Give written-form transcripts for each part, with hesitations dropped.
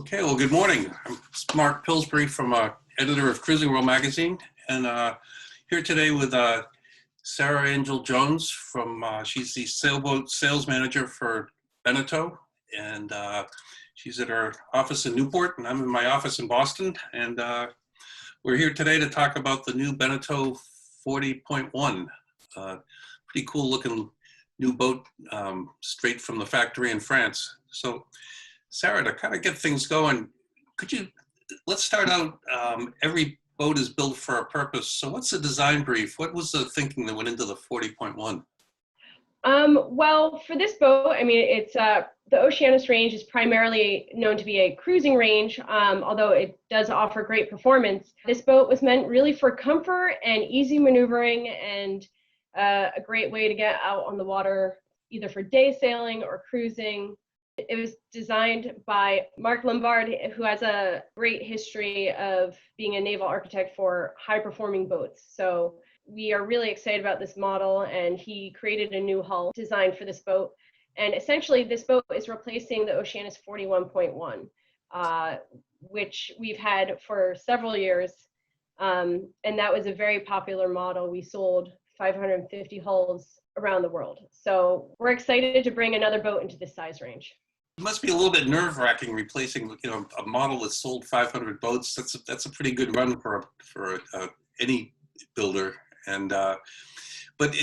Okay, well, good morning. I'm Mark Pillsbury from editor of Cruising World magazine, and here today with Sarah Angel Jones from, she's the sailboat sales manager for Beneteau, and she's at her office in Newport, and I'm in my office in Boston, and we're here today to talk about the new Beneteau 40.1. Pretty cool looking new boat straight from the factory in France. So Sarah, to kind of get things going, let's start out, every boat is built for a purpose. So what's the design brief? What was the thinking that went into the 40.1? Well, for this boat, I mean, it's the Oceanis range is primarily known to be a cruising range, although it does offer great performance. This boat was meant really for comfort and easy maneuvering and a great way to get out on the water, either for day sailing or cruising. It was designed by Mark Pillsbury, who has a great history of being a naval architect for high-performing boats. So we are really excited about this model, and he created a new hull designed for this boat. And essentially, this boat is replacing the Oceanis 41.1, which we've had for several years. And that was a very popular model. We sold 550 hulls around the world. So we're excited to bring another boat into this size range. It must be a little bit nerve-wracking replacing, a model that sold 500 boats. That's a pretty good run for any builder. And but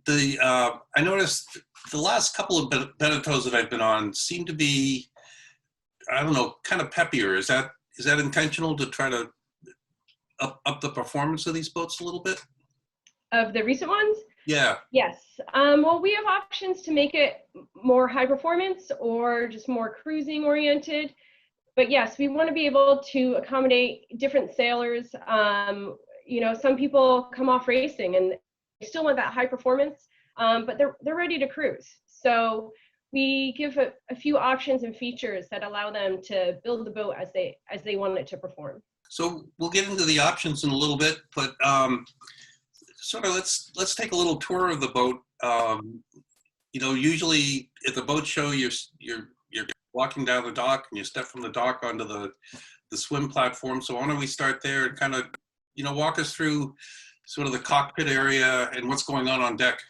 I noticed the last couple of Beneteaus that I've been on seem to be, I don't know, kind of peppier. Is that intentional to try to up the performance of these boats a little bit? Of the recent ones? Yeah. Yes. Well, we have options to make it more high performance or just more cruising oriented. But yes, we want to be able to accommodate different sailors. Some people come off racing and they still want that high performance, but they're ready to cruise. So we give a few options and features that allow them to build the boat as they want it to perform. So we'll get into the options in a little bit, but sort of let's take a little tour of the boat. Usually at the boat show, you're walking down the dock and you step from the dock onto the swim platform. So why don't we start there and kind of, walk us through sort of the cockpit area and what's going on deck.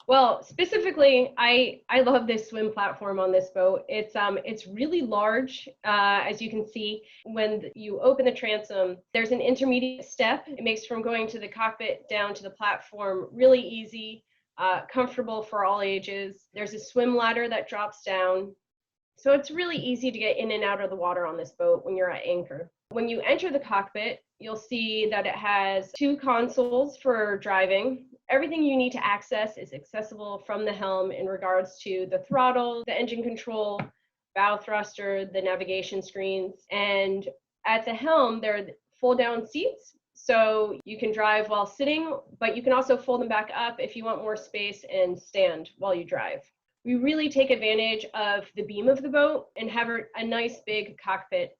Well, specifically, I love this swim platform on this boat. It's really large, as you can see. When you open the transom, there's an intermediate step. It makes from going to the cockpit down to the platform really easy, comfortable for all ages. There's a swim ladder that drops down. So it's really easy to get in and out of the water on this boat when you're at anchor. When you enter the cockpit, you'll see that it has 2 consoles for driving. Everything you need to access is accessible from the helm in regards to the throttle, the engine control, bow thruster, the navigation screens. And at the helm, there are fold-down seats. So you can drive while sitting, but you can also fold them back up if you want more space and stand while you drive. We really take advantage of the beam of the boat and have a nice big cockpit.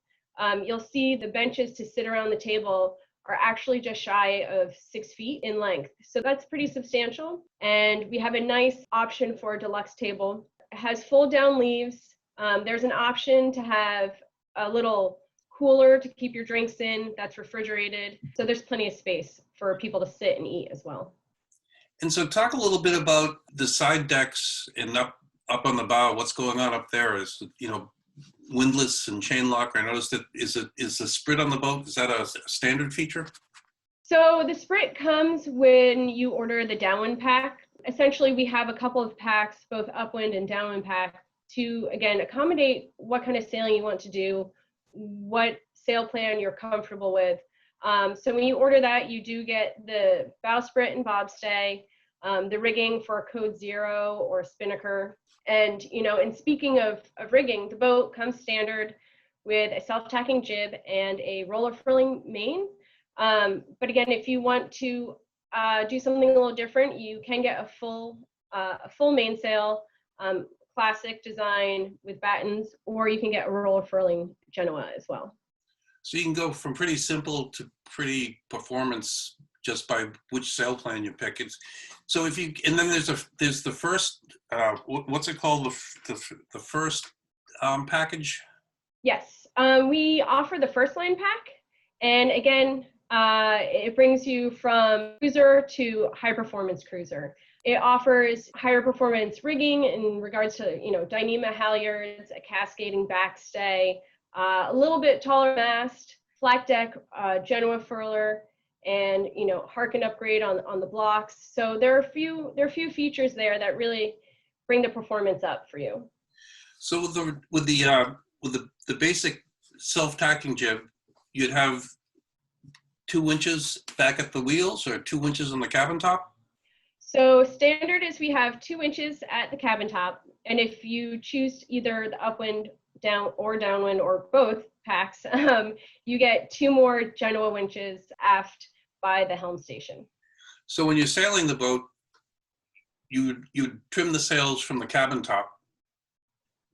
You'll see the benches to sit around the table are actually just shy of 6 feet in length. So that's pretty substantial. And we have a nice option for a deluxe table. It has fold down leaves. There's an option to have a little cooler to keep your drinks in that's refrigerated. So there's plenty of space for people to sit and eat as well. And so talk a little bit about the side decks and up on the bow. What's going on up there? Is, windlass and chain lock. I noticed that is the sprit on the boat, is that a standard feature? So the sprit comes when you order the downwind pack. Essentially, we have a couple of packs, both upwind and downwind pack, to, again, accommodate what kind of sailing you want to do, what sail plan you're comfortable with. So when you order that, you do get the bowsprit and bobstay, the rigging for code 0 or spinnaker. And, and speaking of rigging, the boat comes standard with a self-tacking jib and a roller furling main. But again, if you want to do something a little different, you can get a full mainsail, classic design with battens, or you can get a roller furling Genoa as well. So you can go from pretty simple to pretty performance just by which sail plan you pick. So if you, and then there's the first, what's it called? The first package? Yes. We offer the first line pack. And again, it brings you from cruiser to high performance cruiser. It offers higher performance rigging in regards to, Dyneema halyards, a cascading backstay, a little bit taller mast, flat deck, Genoa furler, and Harken upgrade on the blocks. So there are a few features there that really bring the performance up for you. So with the basic self-tacking jib, you'd have 2 winches back at the wheels or 2 winches on the cabin top? So standard is we have 2 winches at the cabin top, and if you choose either the upwind, downwind, or both packs, you get 2 more Genoa winches aft by the helm station. So when you're sailing the boat, you trim the sails from the cabin top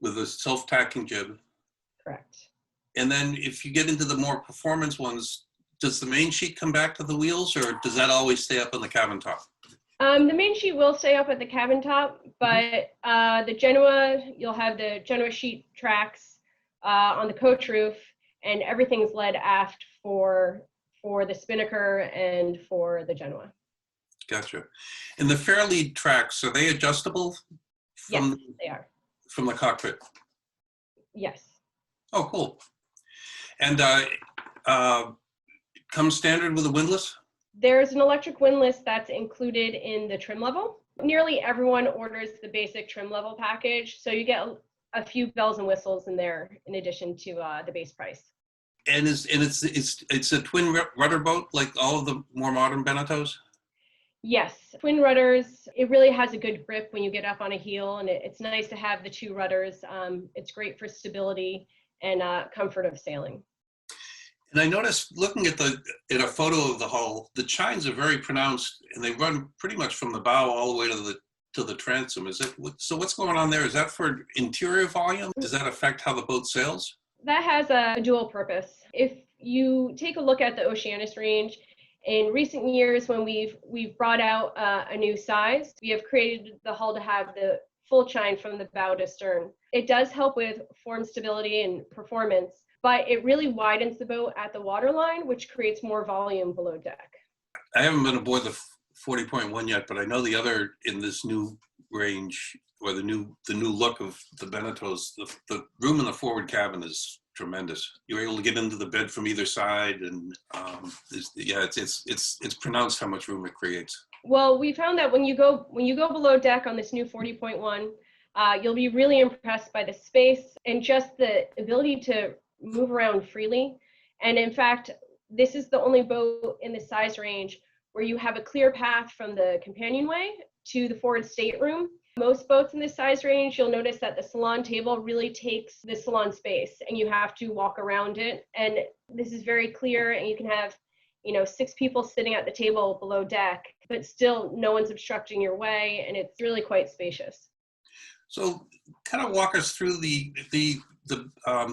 with a self-tacking jib. Correct. And then if you get into the more performance ones, does the main sheet come back to the wheels, or does that always stay up on the cabin top? The main sheet will stay up at the cabin top, but the Genoa, you'll have the Genoa sheet tracks on the coach roof, and everything's led aft for the spinnaker and for the Genoa. Gotcha. And the fairlead tracks, are they adjustable Yes, they are. From the cockpit? Yes. Oh, cool. And comes standard with a windlass? There's an electric windlass that's included in the trim level. Nearly everyone orders the basic trim level package, so you get a few bells and whistles in there in addition to the base price. And it's a twin rudder boat like all of the more modern Beneteaus? Yes, twin rudders. It really has a good grip when you get up on a heel, and it's nice to have the 2 rudders. It's great for stability and comfort of sailing. And I noticed looking at a photo of the hull, the chines are very pronounced, and they run pretty much from the bow all the way to the transom. So what's going on there? Is that for interior volume? Does that affect how the boat sails? That has a dual purpose. If you take a look at the Oceanis range, in recent years when we've brought out a new size, we have created the hull to have the full chine from the bow to stern. It does help with form stability and performance, but it really widens the boat at the waterline, which creates more volume below deck. I haven't been aboard the 40.1 yet, but I know the other in this new range, or the new look of the Beneteaus, the room in the forward cabin is tremendous. You're able to get into the bed from either side, and it's pronounced how much room it creates. Well, we found that when you go below deck on this new 40.1, you'll be really impressed by the space and just the ability to move around freely. And in fact, this is the only boat in the size range where you have a clear path from the companionway to the forward stateroom. Most boats in this size range, you'll notice that the salon table really takes the salon space and you have to walk around it. And this is very clear, and you can have 6 people sitting at the table below deck, but still no one's obstructing your way, and it's really quite spacious. So kind of walk us through the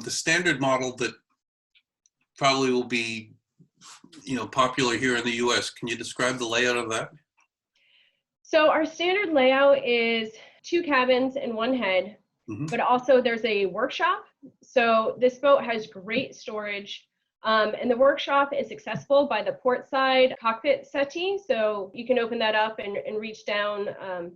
standard model that probably will be popular here in the US. Can you describe the layout of that? So our standard layout is 2 cabins and 1 head, but also there's a workshop. So this boat has great storage, and the workshop is accessible by the port side cockpit settee. So you can open that up and reach down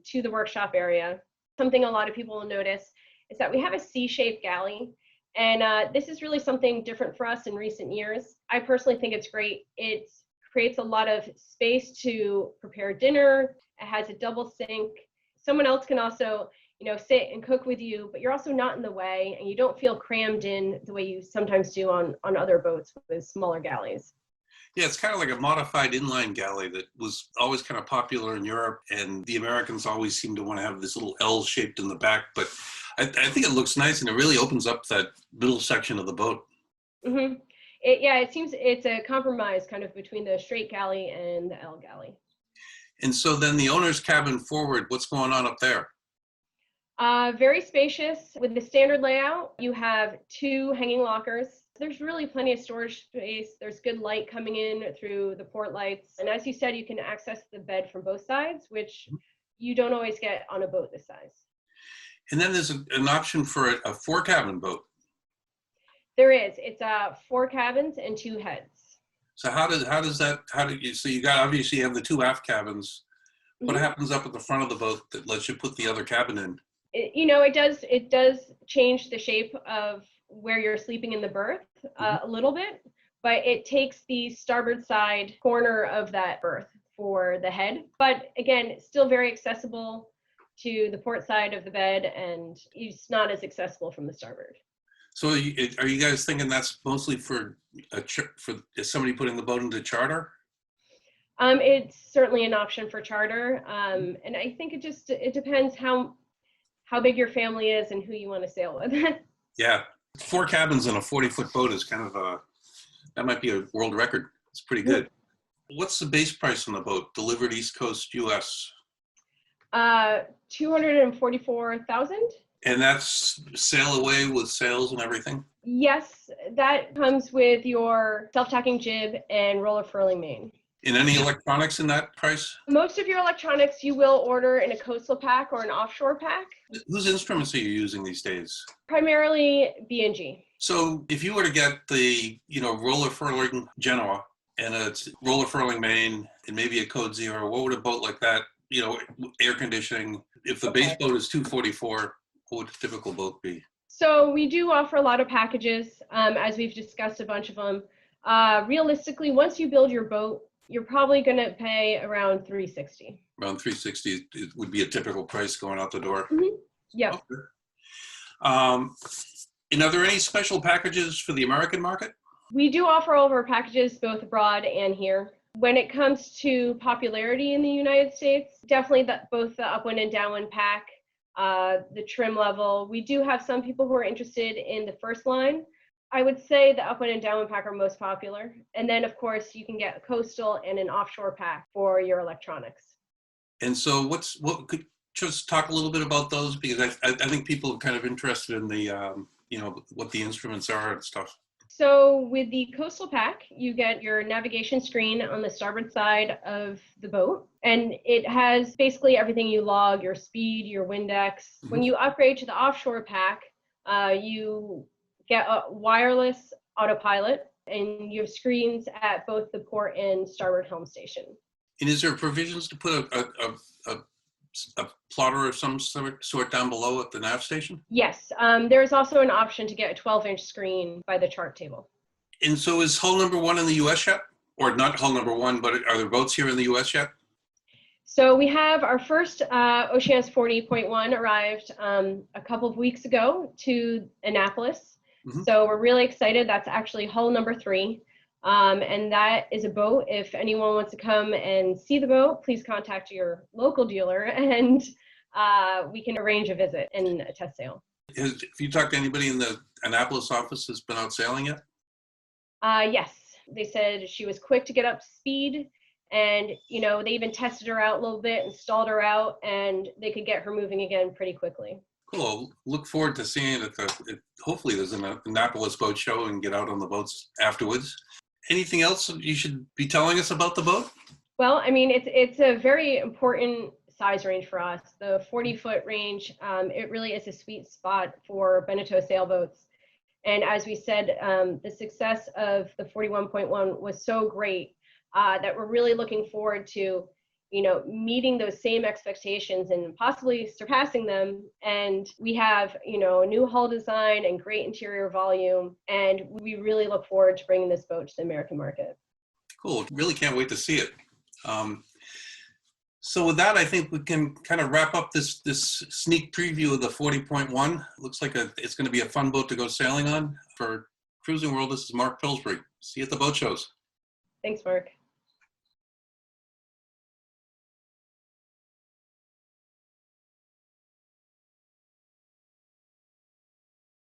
to the workshop area. Something a lot of people will notice is that we have a C-shaped galley. And this is really something different for us in recent years. I personally think it's great. It creates a lot of space to prepare dinner. It has a double sink. Someone else can also, sit and cook with you, but you're also not in the way, and you don't feel crammed in the way you sometimes do on other boats with smaller galleys. Yeah, it's kind of like a modified inline galley that was always kind of popular in Europe, and the Americans always seem to want to have this little L shaped in the back, but I think it looks nice, and it really opens up that middle section of the boat. Mm-hmm. It seems it's a compromise kind of between the straight galley and the L galley. And so then the owner's cabin forward, what's going on up there? Very spacious. With the standard layout, you have 2 hanging lockers. There's really plenty of storage space. There's good light coming in through the port lights. And as you said, you can access the bed from both sides, which you don't always get on a boat this size. And then there's an option for a 4-cabin boat. There is. It's 4 cabins and 2 heads. So how do you, so you got, obviously you have the 2 aft cabins. What happens up at the front of the boat that lets you put the other cabin in? It does change the shape of where you're sleeping in the berth a little bit, but it takes the starboard side corner of that berth for the head. But again, still very accessible to the port side of the bed, and it's not as accessible from the starboard. So are you guys thinking that's mostly for is somebody putting the boat into charter? It's certainly an option for charter, and I think it depends how big your family is and who you want to sail with. Yeah, 4 cabins in a 40-foot boat is kind of that might be a world record. It's pretty good. What's the base price on the boat delivered East Coast US? $244,000. And that's sail away with sails and everything? Yes, that comes with your self-tacking jib and roller furling main. And any electronics in that price? Most of your electronics you will order in a coastal pack or an offshore pack. Whose instruments are you using these days? Primarily B&G. So if you were to get the, roller furling Genoa and a roller furling main and maybe a Code Zero, what would a boat like that, air conditioning, if the base boat is 244, what would a typical boat be? So we do offer a lot of packages, as we've discussed a bunch of them. Realistically, once you build your boat, you're probably going to pay around $360. Around $360 it would be a typical price going out the door. Yeah. Okay. And are there any special packages for the American market? We do offer all of our packages both abroad and here. When it comes to popularity in the United States, definitely both the upwind and downwind pack, the trim level. We do have some people who are interested in the first line. I would say the upwind and downwind pack are most popular. And then, of course, you can get a coastal and an offshore pack for your electronics. And so what could just talk a little bit about those? Because I think people are kind of interested in the, what the instruments are and stuff. So with the coastal pack, you get your navigation screen on the starboard side of the boat, and it has basically everything you log, your speed, your Windex. When you upgrade to the offshore pack, you get a wireless autopilot, and you have screens at both the port and starboard helm station. And is there provisions to put a plotter of some sort down below at the nav station? Yes, there's also an option to get a 12-inch screen by the chart table. And so is hull number 1 in the US yet? Or not hull number 1, but are there boats here in the US yet? So we have our first Oceanis 40.1 arrived a couple of weeks ago to Annapolis. So we're really excited. That's actually hull number 3. And that is a boat. If anyone wants to come and see the boat, please contact your local dealer and we can arrange a visit and a test sail. Have you talked to anybody in the Annapolis office that's been out sailing yet? Yes, they said she was quick to get up to speed, and they even tested her out a little bit and stalled her out, and they could get her moving again pretty quickly. Cool. Look forward to seeing it. Hopefully there's an Annapolis boat show and get out on the boats afterwards. Anything else you should be telling us about the boat? Well, I mean, it's a very important size range for us. The 40-foot range, it really is a sweet spot for Beneteau sailboats. And as we said, the success of the 41.1 was so great that we're really looking forward to, meeting those same expectations and possibly surpassing them. And we have, a new hull design and great interior volume. And we really look forward to bringing this boat to the American market. Cool. Really can't wait to see it. So with that, I think we can kind of wrap up this sneak preview of the 40.1. Looks like it's going to be a fun boat to go sailing on. For Cruising World, this is Mark Pillsbury. See you at the boat shows. Thanks, Mark.